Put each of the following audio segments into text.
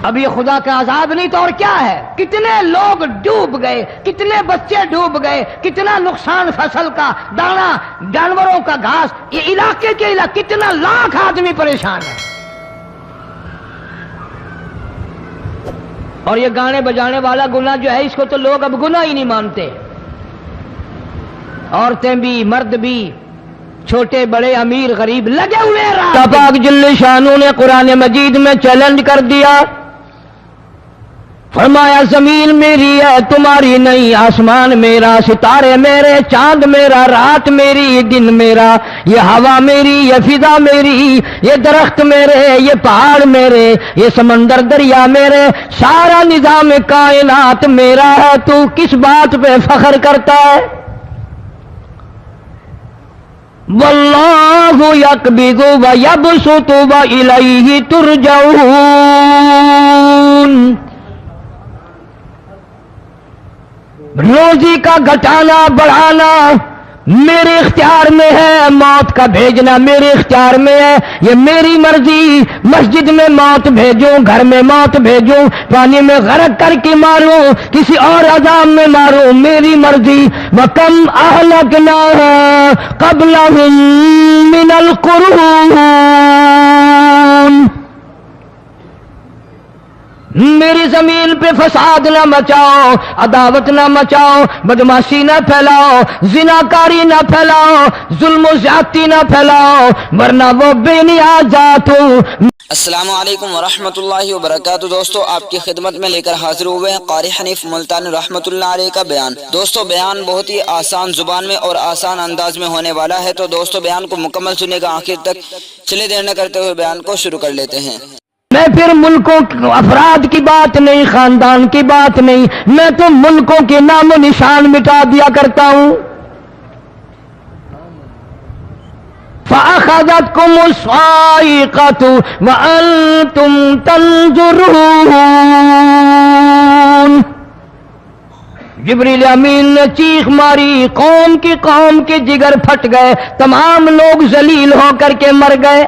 اب یہ خدا کا عذاب نہیں تو اور کیا ہے؟ کتنے لوگ ڈوب گئے، کتنے بچے ڈوب گئے، کتنا نقصان فصل کا، دانا، جانوروں کا گھاس، یہ علاقے کے علاقے کتنا لاکھ آدمی پریشان ہے۔ اور یہ گانے بجانے والا گناہ جو ہے اس کو تو لوگ اب گناہ ہی نہیں مانتے، عورتیں بھی مرد بھی، چھوٹے بڑے امیر غریب لگے ہوئے ہیں۔ پاک جل شانو نے قرآن مجید میں چیلنج کر دیا، فرمایا زمین میری ہے تمہاری نہیں، آسمان میرا، ستارے میرے، چاند میرا، رات میری، دن میرا، یہ ہوا میری، یہ فضا میری، یہ درخت میرے، یہ پہاڑ میرے، یہ سمندر دریا میرے، سارا نظام کائنات میرا ہے، تو کس بات پہ فخر کرتا ہے؟ واللہ یقبض ویبسط والیہ ترجعون۔ روزی کا گھٹانا بڑھانا میرے اختیار میں ہے، موت کا بھیجنا میرے اختیار میں ہے، یہ میری مرضی، مسجد میں موت بھیجوں، گھر میں موت بھیجوں، پانی میں غرق کر کے ماروں، کسی اور عذاب میں ماروں، میری مرضی۔ وَكَمْ أَهْلَكْنَا قَبْلَهُمْ مِنَ الْقُرُونِ، میری زمین پہ فساد نہ مچاؤ، عداوت نہ مچاؤ، بدماشی نہ پھیلاؤ، زناکاری نہ پھیلاؤ، ظلم و زیادتی نہ پھیلاؤ، ورنہ وہ بے نیاز ذات ہوں۔ السلام علیکم ورحمۃ اللہ وبرکاتہ۔ دوستو آپ کی خدمت میں لے کر حاضر ہوئے ہیں قاری حنیف ملتانی رحمۃ اللہ علیہ کا بیان۔ دوستو بیان بہت ہی آسان زبان میں اور آسان انداز میں ہونے والا ہے، تو دوستو بیان کو مکمل سننے کا آخر تک۔ چلے دیر نہ کرتے ہوئے بیان کو شروع کر لیتے ہیں۔ میں پھر ملکوں افراد کی بات نہیں، خاندان کی بات نہیں، میں تو ملکوں کے نام و نشان مٹا دیا کرتا ہوں۔ فَأَخَذَتْكُمُ الصَّاعِقَةُ وَأَنْتُمْ تَنْظُرُونَ۔ جبریل امین نے چیخ ماری، قوم کے جگر پھٹ گئے، تمام لوگ ذلیل ہو کر کے مر گئے۔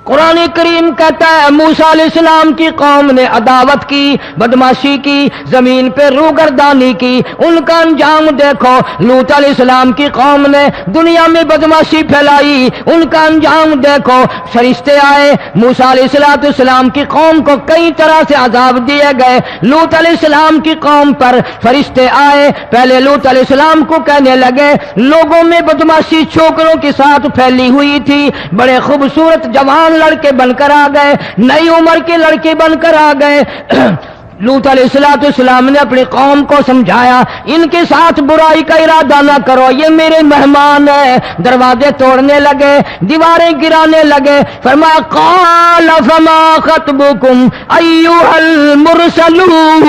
قرآن کریم کہتا ہے موسیٰ علیہ السلام کی قوم نے عداوت کی، بدماشی کی، زمین پہ روگردانی کی، ان کا انجام دیکھو۔ لوط علیہ السلام کی قوم نے دنیا میں بدماشی پھیلائی، ان کا انجام دیکھو۔ فرشتے آئے، موسیٰ علیہ السلام کی قوم کو کئی طرح سے عذاب دیے گئے۔ لوط علیہ السلام کی قوم پر فرشتے آئے، پہلے لوط علیہ السلام کو کہنے لگے، لوگوں میں بدماشی چھوکروں کے ساتھ پھیلی ہوئی تھی، بڑے خوبصورت جوان لڑکے بن کر آ گئے، نئی عمر کے لڑکے بن کر آ گئے۔ لوط علیہ السلام نے اپنی قوم کو سمجھایا، ان کے ساتھ برائی کا ارادہ نہ کرو، یہ میرے مہمان ہیں۔ دروازے توڑنے لگے، دیواریں گرانے لگے۔ فرمایا قال فما خطبکم ایھا المرسلون۔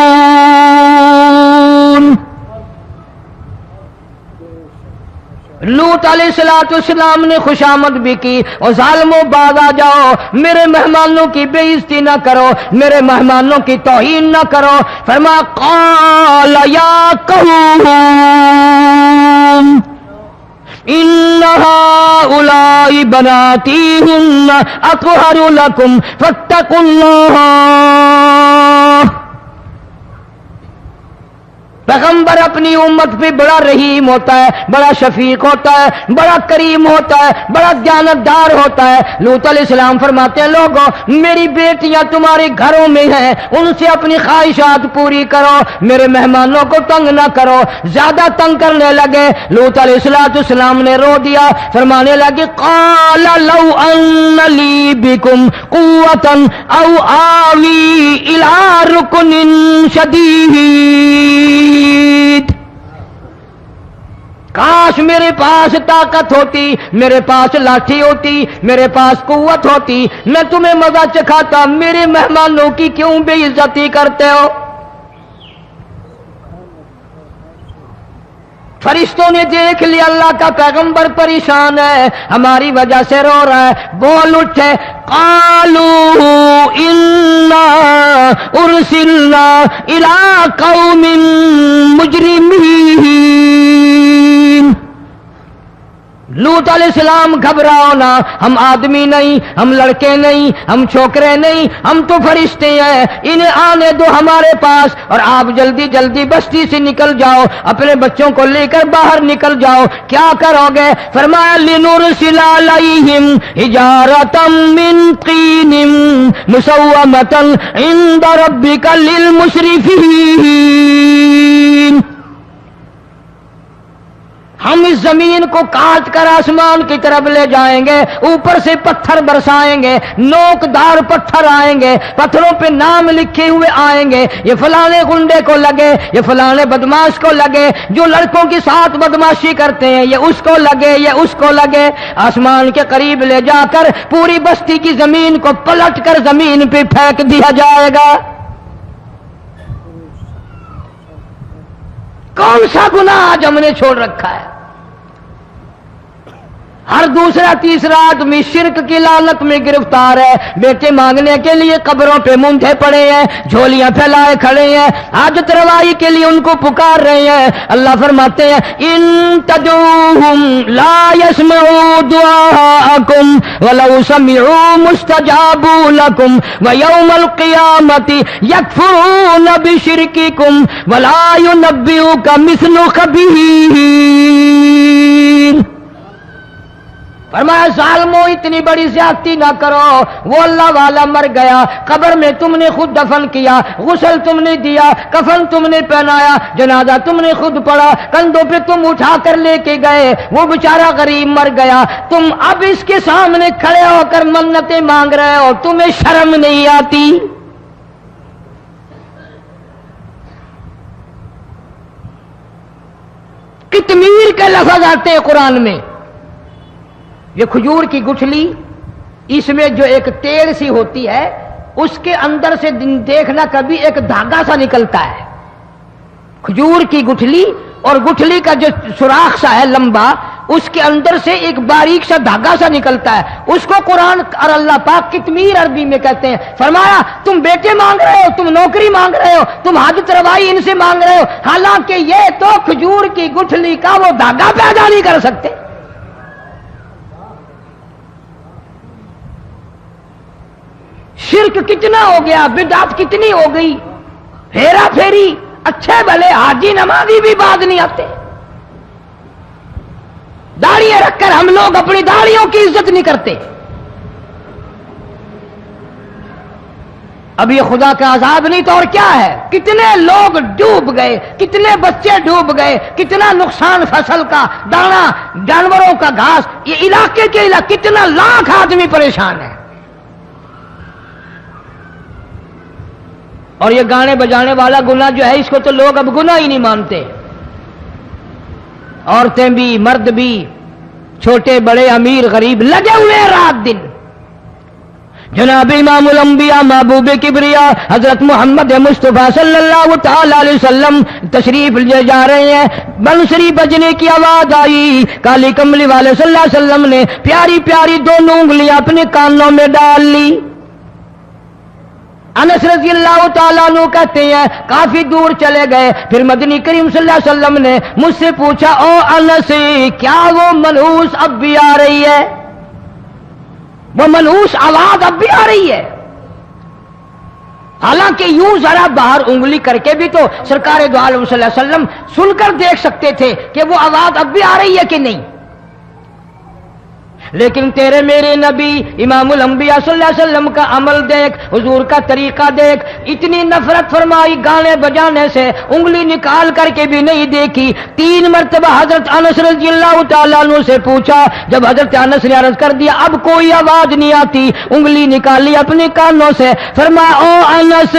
لوط علیہ السلام نے خوشامد بھی کی، اور ظالموں باز آ جاؤ، میرے مہمانوں کی بے عزتی نہ کرو، میرے مہمانوں کی توہین نہ کرو۔ فرمایا قال یا قوم ان هؤلاء بناتی هن اطہر لکم فاتقوا اللہ۔ پیغمبر اپنی امت پہ بڑا رحیم ہوتا ہے، بڑا شفیق ہوتا ہے، بڑا کریم ہوتا ہے، بڑا دیانتدار ہوتا ہے۔ لوط علیہ السلام فرماتے ہیں لوگوں میری بیٹیاں تمہارے گھروں میں ہیں، ان سے اپنی خواہشات پوری کرو، میرے مہمانوں کو تنگ نہ کرو۔ زیادہ تنگ کرنے لگے، لوط علیہ السلام نے رو دیا، فرمانے لگے قال لو ان لی بکم قوة او آوی الی رکن شدید۔ کاش میرے پاس طاقت ہوتی، میرے پاس لاٹھی ہوتی، میرے پاس قوت ہوتی، میں تمہیں مزہ چکھاتا، میرے مہمانوں کی کیوں بے عزتی کرتے ہو؟ فرشتوں نے دیکھ لیا اللہ کا پیغمبر پریشان ہے، ہماری وجہ سے رو رہا ہے، بول اٹھے قالوا انا ارسلنا الى قوم مجرمین۔ لوط علیہ السلام گھبراؤ نہ، ہم آدمی نہیں، ہم لڑکے نہیں، ہم چھوکرے نہیں، ہم تو فرشتے ہیں، انہیں آنے دو ہمارے پاس، اور آپ جلدی جلدی بستی سے نکل جاؤ، اپنے بچوں کو لے کر باہر نکل جاؤ۔ کیا کرو گے؟ فرمایا لِنُرْسِلَ عَلَيْهِمْ حِجَارَةً مِّن طِينٍ مُّسَوَّمَةً عِندَ رَبِّكَ لِلْمُسْرِفِينَ۔ ہم اس زمین کو کاٹ کر آسمان کی طرف لے جائیں گے، اوپر سے پتھر برسائیں گے، نوکدار پتھر آئیں گے، پتھروں پہ نام لکھے ہوئے آئیں گے، یہ فلانے گنڈے کو لگے، یہ فلانے بدماش کو لگے، جو لڑکوں کے ساتھ بدماشی کرتے ہیں یہ اس کو لگے، یہ اس کو لگے۔ آسمان کے قریب لے جا کر پوری بستی کی زمین کو پلٹ کر زمین پہ پھینک دیا جائے گا۔ کون سا گناہ آج ہم نے چھوڑ رکھا ہے؟ ہر دوسرا تیسرا آدمی شرک کی لعنت میں گرفتار ہے، بیٹے مانگنے کے لیے قبروں پہ مونڈھے پڑے ہیں، جھولیاں پھیلائے کھڑے ہیں، حاجت روائی کے لیے ان کو پکار رہے ہیں۔ اللہ فرماتے ہیں ان تدعوہم لا يسمعوا دعاءکم ولو سمعوا مستجابوا لکم ویوم القیامت یکفرون بشرککم ولا ینبئک مثل خبیر۔ فرمایا ظالمو اتنی بڑی زیادتی نہ کرو، وہ اللہ والا مر گیا، قبر میں تم نے خود دفن کیا، غسل تم نے دیا، کفن تم نے پہنایا، جنازہ تم نے خود پڑھا، کندھوں پہ تم اٹھا کر لے کے گئے، وہ بیچارہ غریب مر گیا، تم اب اس کے سامنے کھڑے ہو کر منتیں مانگ رہے ہو، تمہیں شرم نہیں آتی؟ کتمیر کے لفظ آتے ہیں قرآن میں۔ یہ کھجور کی گٹھلی، اس میں جو ایک تیل سی ہوتی ہے، اس کے اندر سے دیکھنا کبھی ایک دھاگا سا نکلتا ہے۔ کھجور کی گٹھلی اور گٹھلی کا جو سوراخ سا ہے لمبا، اس کے اندر سے ایک باریک سا دھاگا سا نکلتا ہے، اس کو قرآن اور اللہ پاک کتمیر عربی میں کہتے ہیں۔ فرمایا تم بیٹے مانگ رہے ہو، تم نوکری مانگ رہے ہو، تم حاجت روائی ان سے مانگ رہے ہو، حالانکہ یہ تو کھجور کی گٹھلی کا وہ دھاگا پیدا نہیں کر سکتے۔ شرک کتنا ہو گیا، بدعت کتنی ہو گئی، ہیرا پھیری، اچھے بھلے حاجی نمازی بھی بعد نہیں آتے۔ داڑھیاں رکھ کر ہم لوگ اپنی داڑھیوں کی عزت نہیں کرتے۔ اب یہ خدا کا عذاب نہیں تو اور کیا ہے؟ کتنے لوگ ڈوب گئے، کتنے بچے ڈوب گئے، کتنا نقصان فصل کا، دانا، جانوروں کا گھاس، یہ علاقے کے علاقے کتنا لاکھ آدمی پریشان ہے۔ اور یہ گانے بجانے والا گناہ جو ہے، اس کو تو لوگ اب گناہ ہی نہیں مانتے۔ عورتیں بھی، مرد بھی، چھوٹے بڑے، امیر غریب لگے ہوئے ہیں رات دن۔ جناب امام الانبیاء محبوب کبریا حضرت محمد مصطفیٰ صلی اللہ تعالی علیہ وسلم تشریف لے جا رہے ہیں، بنسری بجنے کی آواز آئی، کالی کملی والے صلی اللہ علیہ وسلم نے پیاری پیاری دونوں انگلیاں اپنے کانوں میں ڈال لی۔ انس رضی اللہ تعالیٰ عنہ کہتے ہیں کافی دور چلے گئے، پھر مدنی کریم صلی اللہ علیہ وسلم نے مجھ سے پوچھا او انس کیا وہ منحوس اب بھی آ رہی ہے؟ وہ منحوس آواز اب بھی آ رہی ہے؟ حالانکہ یوں ذرا باہر انگلی کر کے بھی تو سرکار دو عالم صلی اللہ علیہ وسلم سن کر دیکھ سکتے تھے کہ وہ آواز اب بھی آ رہی ہے کہ نہیں۔ لیکن تیرے میرے نبی امام الانبیاء صلی اللہ علیہ وسلم کا عمل دیکھ، حضور کا طریقہ دیکھ، اتنی نفرت فرمائی گانے بجانے سے، انگلی نکال کر کے بھی نہیں دیکھی۔ 3 مرتبہ حضرت انس رضی اللہ تعالیٰ عنہ سے پوچھا، جب حضرت انس نے عرض کر دیا اب کوئی آواز نہیں آتی، انگلی نکالی اپنے کانوں سے، فرمایا او انس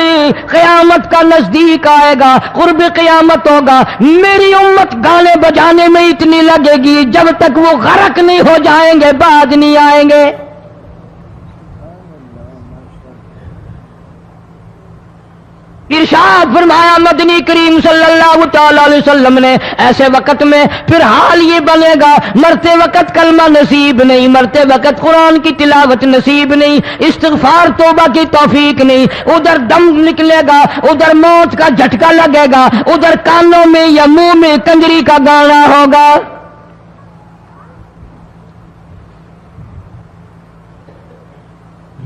قیامت کا نزدیک آئے گا، قرب قیامت ہوگا، میری امت گانے بجانے میں اتنی لگے گی جب تک وہ غرق نہیں ہو جائیں گے بعد نہیں آئیں گے۔ ارشاد فرمایا مدنی کریم صلی اللہ تعالی علیہ وسلم نے ایسے وقت میں پھر حال یہ بنے گا، مرتے وقت کلمہ نصیب نہیں، مرتے وقت قرآن کی تلاوت نصیب نہیں، استغفار توبہ کی توفیق نہیں، ادھر دم نکلے گا، ادھر موت کا جھٹکا لگے گا، ادھر کانوں میں یا منہ میں کنجری کا گانا ہوگا۔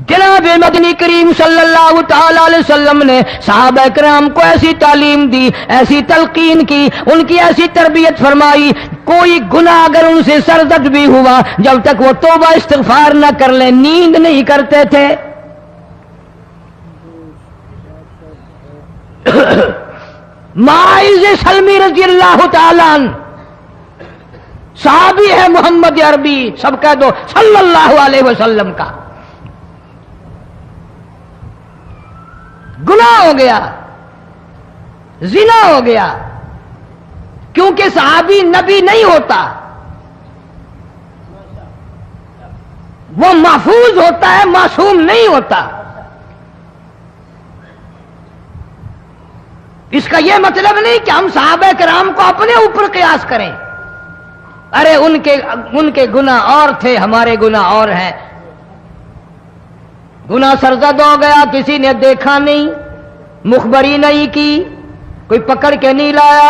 جناب مدنی کریم صلی اللہ تعالی علیہ وسلم نے صحابہ کرام کو ایسی تعلیم دی، ایسی تلقین کی، ان کی ایسی تربیت فرمائی، کوئی گناہ اگر ان سے سرزد بھی ہوا جب تک وہ توبہ استغفار نہ کر لیں نیند نہیں کرتے تھے۔ معاذ سلمی رضی اللہ تعالیٰ عنہ صحابی ہے محمد عربی، سب کہہ دو صلی اللہ علیہ وسلم کا، گناہ ہو گیا، زنا ہو گیا، کیونکہ صحابی نبی نہیں ہوتا، وہ محفوظ ہوتا ہے، معصوم نہیں ہوتا۔ اس کا یہ مطلب نہیں کہ ہم صحابہ کرام کو اپنے اوپر قیاس کریں، ارے ان کے گناہ اور تھے، ہمارے گناہ اور ہیں۔ گناہ سرزد ہو گیا، کسی نے دیکھا نہیں، مخبری نہیں کی، کوئی پکڑ کے نہیں لایا،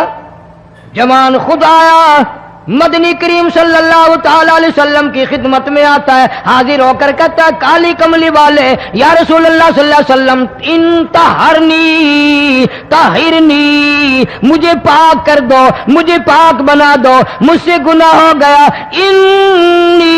جوان خود آیا، مدنی کریم صلی اللہ تعالی علیہ وسلم کی خدمت میں آتا ہے، حاضر ہو کر کہتا ہے کالی کملی والے یا رسول اللہ صلی اللہ علیہ وسلم انتہرنی طہرنی، مجھے پاک کر دو، مجھے پاک بنا دو، مجھ سے گناہ ہو گیا، انی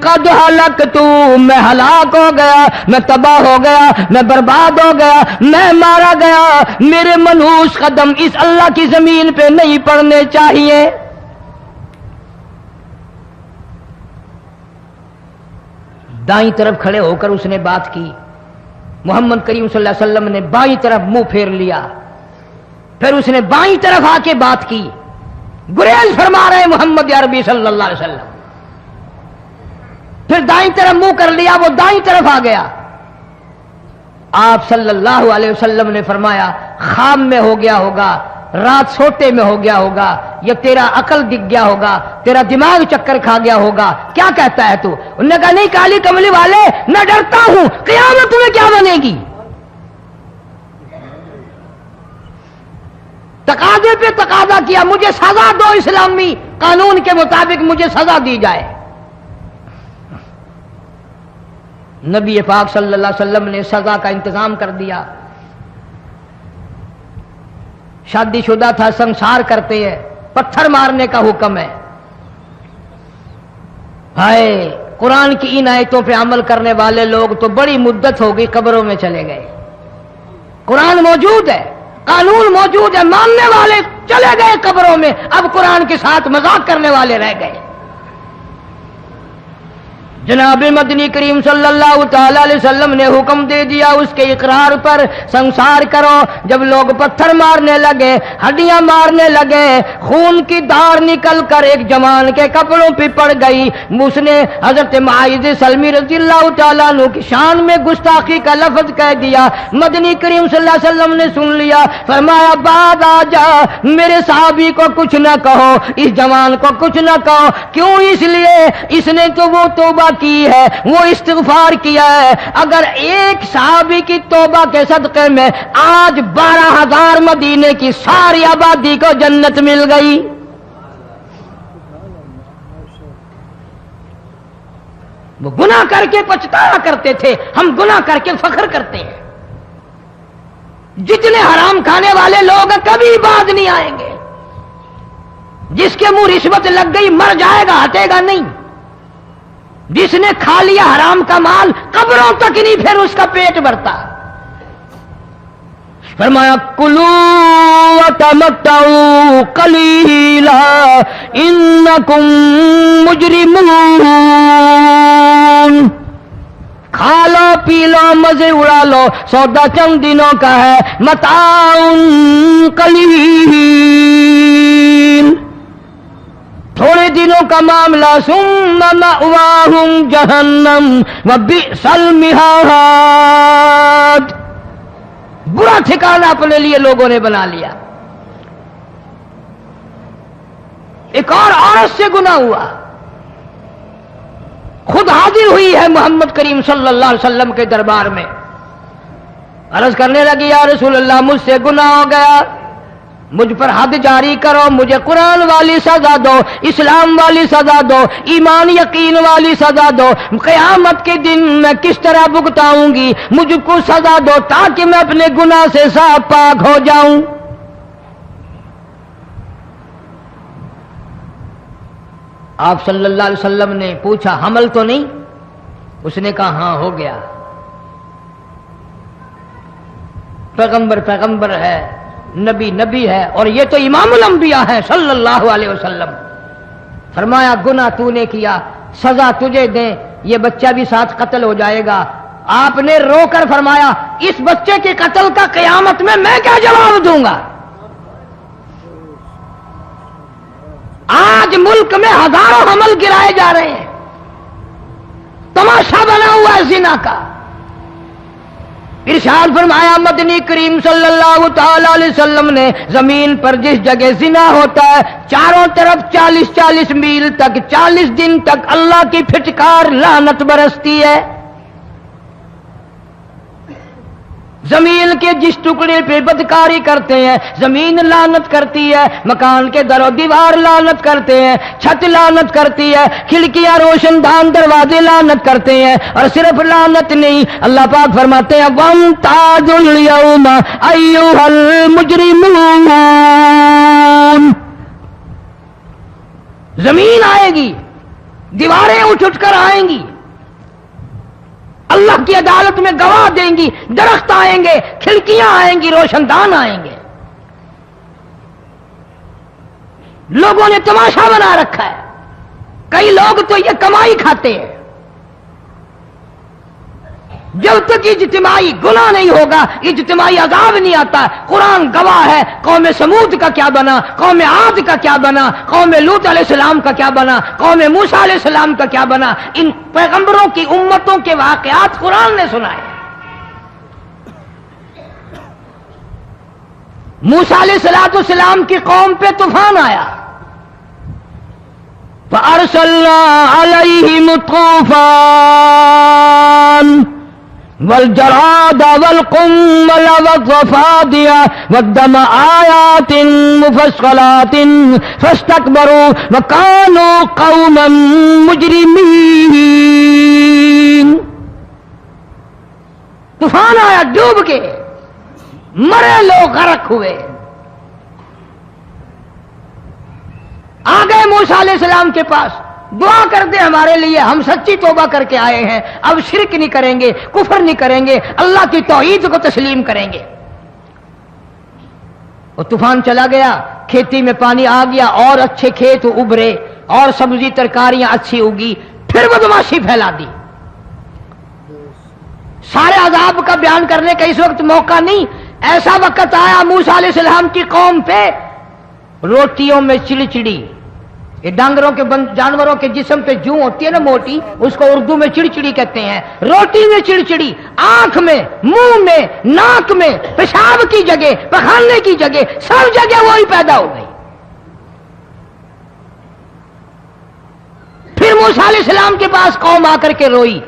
قد ہلکت، میں ہلاک ہو گیا، میں تباہ ہو گیا، میں برباد ہو گیا، میں مارا گیا، میرے منحوس قدم اس اللہ کی زمین پہ نہیں پڑنے چاہیے۔ دائیں طرف کھڑے ہو کر اس نے بات کی، محمد کریم صلی اللہ علیہ وسلم نے بائیں طرف منہ پھیر لیا، پھر اس نے بائیں طرف آ کے بات کی، گریز فرما رہے محمد عربی صلی اللہ علیہ وسلم، پھر دائیں طرف منہ کر لیا، وہ دائیں طرف آ گیا۔ آپ صلی اللہ علیہ وسلم نے فرمایا خواب میں ہو گیا ہوگا، رات سوتے میں ہو گیا ہوگا، یا تیرا عقل دکھ گیا ہوگا، تیرا دماغ چکر کھا گیا ہوگا، کیا کہتا ہے تو؟ انہوں نے کہا نہیں کالی کملی والے، میں ڈرتا ہوں قیامت میں کیا بنے گی۔ تقاضے پہ تقاضا کیا، مجھے سزا دو، اسلامی قانون کے مطابق مجھے سزا دی جائے۔ نبی پاک صلی اللہ علیہ وسلم نے سزا کا انتظام کر دیا۔ شادی شدہ تھا، سنسار کرتے ہیں، پتھر مارنے کا حکم ہے۔ ہائے قرآن کی ان آیتوں پہ عمل کرنے والے لوگ تو بڑی مدت ہو گئی قبروں میں چلے گئے۔ قرآن موجود ہے، قانون موجود ہے، ماننے والے چلے گئے قبروں میں، اب قرآن کے ساتھ مذاق کرنے والے رہ گئے۔ جناب مدنی کریم صلی اللہ تعالی علیہ وسلم نے حکم دے دیا اس کے اقرار پر سنسار کرو۔ جب لوگ پتھر مارنے لگے، ہڈیاں مارنے لگے، خون کی دھار نکل کر ایک جوان کے کپڑوں پہ پڑ گئی، اس نے حضرت معاذ سلمی رضی اللہ تعالیٰ عنہ کی شان میں گستاخی کا لفظ کہہ دیا۔ مدنی کریم صلی اللہ علیہ وسلم نے سن لیا، فرمایا بعد آ جا، میرے صحابی کو کچھ نہ کہو، اس جوان کو کچھ نہ کہو۔ کیوں؟ اس لیے اس نے تو وہ توبہ کی ہے، وہ استغفار کیا ہے۔ اگر ایک صحابی کی توبہ کے صدقے میں آج 12,000 مدینے کی ساری آبادی کو جنت مل گئی۔ وہ گناہ کر کے پچھتایا کرتے تھے، ہم گناہ کر کے فخر کرتے ہیں۔ جتنے حرام کھانے والے لوگ کبھی باز نہیں آئیں گے۔ جس کے منہ رشوت لگ گئی مر جائے گا، ہٹے گا نہیں۔ جس نے کھا لیا حرام کا مال قبروں تک نہیں پھر اس کا پیٹ بھرتا۔ فرمایا کلوا وتمتعوا قلیلا انکم مجرمون، کھا لو پی لو مزے اڑا لو، سودا چند دنوں کا ہے، متاع قلیل، تھوڑے دنوں کا معاملہ، ثم مأواہم جہنم وبئس المہاد، برا ٹھکانہ اپنے لیے لوگوں نے بنا لیا۔ ایک اور عورت سے گناہ ہوا، خود حاضر ہوئی ہے محمد کریم صلی اللہ علیہ وسلم کے دربار میں، عرض کرنے لگی یا رسول اللہ مجھ سے گناہ ہو گیا، مجھ پر حد جاری کرو، مجھے قرآن والی سزا دو، اسلام والی سزا دو، ایمان یقین والی سزا دو، قیامت کے دن میں کس طرح بھگتاؤں گی، مجھ کو سزا دو تاکہ میں اپنے گناہ سے صاف پاک ہو جاؤں۔ آپ صلی اللہ علیہ وسلم نے پوچھا حمل تو نہیں؟ اس نے کہا ہاں ہو گیا۔ پیغمبر ہے، نبی ہے، اور یہ تو امام الانبیاء ہے صلی اللہ علیہ وسلم۔ فرمایا گناہ تو نے کیا، سزا تجھے دیں، یہ بچہ بھی ساتھ قتل ہو جائے گا۔ آپ نے رو کر فرمایا اس بچے کے قتل کا قیامت میں کیا جواب دوں گا؟ آج ملک میں ہزاروں حمل گرائے جا رہے ہیں، تماشا بنا ہوا ہے زنا کا۔ ارشاد فرمایا مدنی کریم صلی اللہ تعالی علیہ وسلم نے زمین پر جس جگہ زنا ہوتا ہے چاروں طرف 40 میل تک 40 دن تک اللہ کی پھٹکار لعنت برستی ہے۔ زمین کے جس ٹکڑے پہ بدکاری کرتے ہیں زمین لعنت کرتی ہے، مکان کے در و دیوار لعنت کرتے ہیں، چھت لعنت کرتی ہے، کھڑکیاں روشن دان دروازے لعنت کرتے ہیں، اور صرف لعنت نہیں، اللہ پاک فرماتے ہیں وَامْتَازُوا الْيَوْمَ أَيُّهَا الْمُجْرِمُونَ۔ زمین آئے گی، دیواریں اٹھ کر آئیں گی، اللہ کی عدالت میں گواہ دیں گی، درخت آئیں گے، کھڑکیاں آئیں گی، روشن دان آئیں گے۔ لوگوں نے تماشا بنا رکھا ہے، کئی لوگ تو یہ کمائی کھاتے ہیں۔ جب تک اجتماعی گناہ نہیں ہوگا اجتماعی عذاب نہیں آتا۔ قرآن گواہ ہے، قوم سمود کا کیا بنا، قوم عاد کا کیا بنا، قوم لوط علیہ السلام کا کیا بنا، قوم موسیٰ علیہ السلام کا کیا بنا۔ ان پیغمبروں کی امتوں کے واقعات قرآن نے سنائے۔ موسیٰ علیہ السلام کی قوم پہ طوفان آیا، فَأَرْسَلْنَا عَلَيْهِمُ الطُّوفَانَ والجراد والقمل والضفادع والدم آيات مفصلات فاستكبروا وكانوا قوما مجرمين۔ طوفان آیا، ڈوب کے مرے لوگ، غرق ہوئے۔ آ گئے موسیٰ علیہ السلام کے پاس، دعا کر دے ہمارے لیے، ہم سچی توبہ کر کے آئے ہیں، اب شرک نہیں کریں گے، کفر نہیں کریں گے، اللہ کی توحید کو تسلیم کریں گے۔ وہ طوفان چلا گیا، کھیتی میں پانی آ گیا، اور اچھے کھیت ابھرے، اور سبزی ترکاریاں اچھی اگی، پھر بدماشی پھیلا دی۔ سارے عذاب کا بیان کرنے کا اس وقت موقع نہیں، ایسا وقت آیا موسیٰ علیہ السلام کی قوم پہ روٹیوں میں چڑچڑی، یہ ڈانگروں کے جانوروں کے جسم پہ جوں ہوتی ہے نا موٹی، اس کو اردو میں چڑچڑی کہتے ہیں۔ روٹی میں چڑچڑی، آنکھ میں، منہ میں، ناک میں، پیشاب کی جگہ، پخانے کی جگہ، سب جگہ وہی پیدا ہو گئی۔ پھر موسیٰ علیہ السلام کے پاس قوم آ کر کے روئی،